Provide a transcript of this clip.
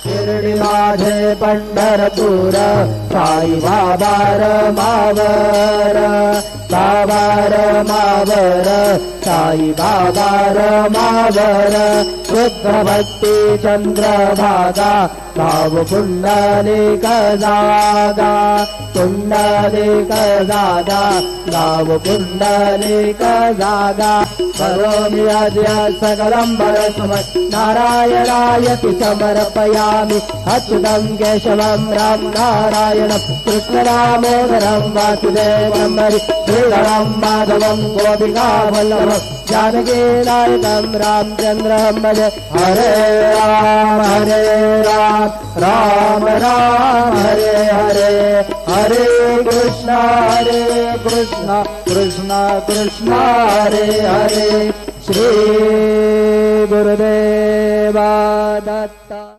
शिर्डी माझे पंढरपूर साई बाबा रमावर बाबा रमावर साई बाबा रमावर शुद्ध भक्ती चंद्रभागा भाव पुंडलिक जागा पुंडलिक जागा भाव पुंडलिक जागा करोमि अद्य सकलं परस्मै नारायणायति समर्पयामि अच्युतं केशवं राम नारायणं कृष्णदामोदरं वासुदेवं हरि श्रीधरं माधवं गोपिकावल्लभं जानकीनायकं रामचन्द्रं भजे हरे राम राम राम हरे हरे हरे कृष्ण कृष्ण कृष्ण हरे हरे श्री गुरुदेवा दत्त।